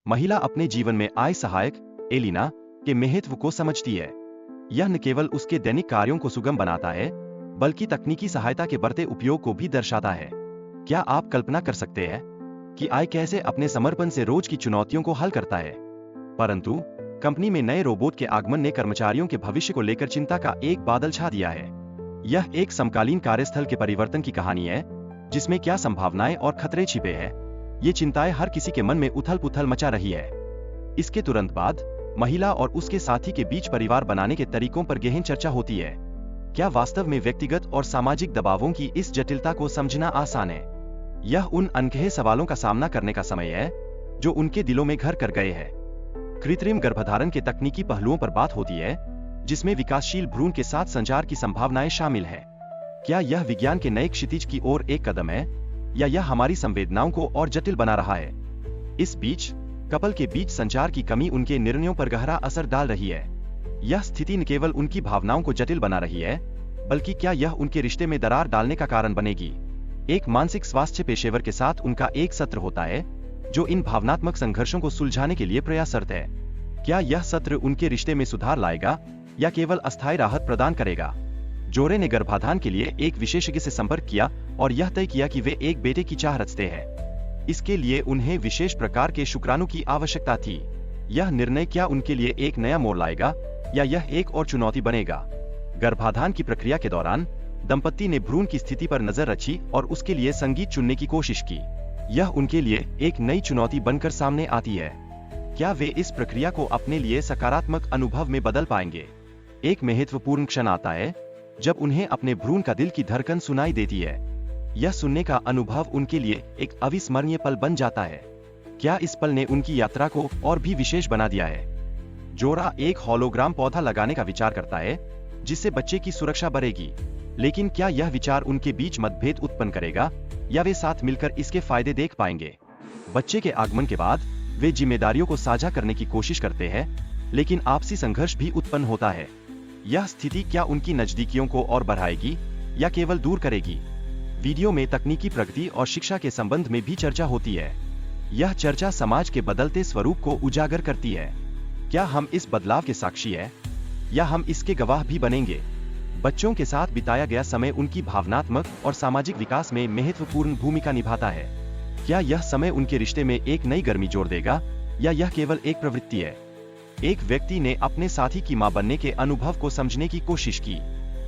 महिला अपने जीवन में आय सहायक एलिना के महत्व को समझती है। यह न केवल उसके दैनिक कार्यों को सुगम बनाता है, बल्कि तकनीकी सहायता के बढ़ते उपयोग को भी दर्शाता है। क्या आप कल्पना कर सकते हैं कि आय कैसे अपने समर्पण से रोज की चुनौतियों को हल करता है? परंतु कंपनी में नए रोबोट के आगमन ने कर्मचारियों के भविष्य को लेकर चिंता का एक बादल छा दिया है। यह एक समकालीन कार्यस्थल के परिवर्तन की कहानी है, जिसमें क्या संभावनाएं और खतरे छिपे हैं। ये चिंताएं हर किसी के मन में उथल-पुथल मचा रही है। इसके तुरंत बाद महिला और उसके साथी के बीच परिवार बनाने के तरीकों पर गहन चर्चा होती है। क्या वास्तव में व्यक्तिगत और सामाजिक दबावों की इस जटिलता को समझना आसान है? यह उन अनकहे सवालों का सामना करने का समय है जो उनके दिलों में घर कर गए हैं। कृत्रिम गर्भधारण के तकनीकी पहलुओं पर बात होती है, जिसमें विकासशील भ्रूण के साथ संचार की संभावनाएं शामिल है। क्या यह विज्ञान के नए क्षितिज की ओर एक कदम है, या यह हमारी संवेदनाओं को और जटिल बना रहा है? इस बीच कपल के बीच संचार की कमी उनके निर्णयों पर गहरा असर डाल रही है। यह स्थिति न केवल उनकी भावनाओं को जटिल बना रही है, बल्कि क्या यह उनके रिश्ते में दरार डालने का कारण बनेगी? एक मानसिक स्वास्थ्य पेशेवर के साथ उनका एक सत्र होता है, जो इन भावनात्मक संघर्षों को सुलझाने के लिए प्रयासरत है। क्या यह सत्र उनके रिश्ते में सुधार लाएगा, या केवल अस्थायी राहत प्रदान करेगा? जोड़े ने गर्भाधान के लिए एक विशेषज्ञ से संपर्क किया और यह तय किया कि वे एक बेटे की चाह रचते हैं। इसके लिए उन्हें विशेष प्रकार के शुक्राणु की आवश्यकता थी। यह निर्णय क्या उनके लिए एक नया मोड़ लाएगा, या यह एक और चुनौती बनेगा? गर्भाधान की प्रक्रिया के दौरान दंपति ने भ्रूण की स्थिति पर नजर रखी और उसके लिए संगीत चुनने की कोशिश की। यह उनके लिए एक नई चुनौती बनकर सामने आती है। क्या वे इस प्रक्रिया को अपने लिए सकारात्मक अनुभव में बदल पाएंगे? एक महत्वपूर्ण क्षण आता है जब उन्हें अपने भ्रूण का दिल की धड़कन सुनाई देती है। यह सुनने का अनुभव उनके लिए एक अविस्मरणीय पल बन जाता है। क्या इस पल ने उनकी यात्रा को और भी विशेष बना दिया है? जोड़ा एक होलोग्राम पौधा लगाने का विचार करता है, जिससे बच्चे की सुरक्षा बढ़ेगी। लेकिन क्या यह विचार उनके बीच मतभेद उत्पन्न करेगा, या वे साथ मिलकर इसके फायदे देख पाएंगे? बच्चे के आगमन के बाद वे जिम्मेदारियों को साझा करने की कोशिश करते हैं, लेकिन आपसी संघर्ष भी उत्पन्न होता है। यह स्थिति क्या उनकी नजदीकियों को और बढ़ाएगी, या केवल दूर करेगी? वीडियो में तकनीकी प्रगति और शिक्षा के संबंध में भी चर्चा होती है। यह चर्चा समाज के बदलते स्वरूप को उजागर करती है। क्या हम इस बदलाव के साक्षी हैं, या हम इसके गवाह भी बनेंगे? बच्चों के साथ बिताया गया समय उनकी भावनात्मक और सामाजिक विकास में महत्वपूर्ण भूमिका निभाता है। क्या यह समय उनके रिश्ते में एक नई गर्मी जोड़ देगा, या यह केवल एक प्रवृत्ति है? एक व्यक्ति ने अपने साथी की मां बनने के अनुभव को समझने की कोशिश की।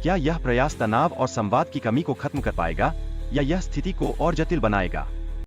क्या यह प्रयास तनाव और संवाद की कमी को खत्म कर पाएगा, या यह स्थिति को और जटिल बनाएगा?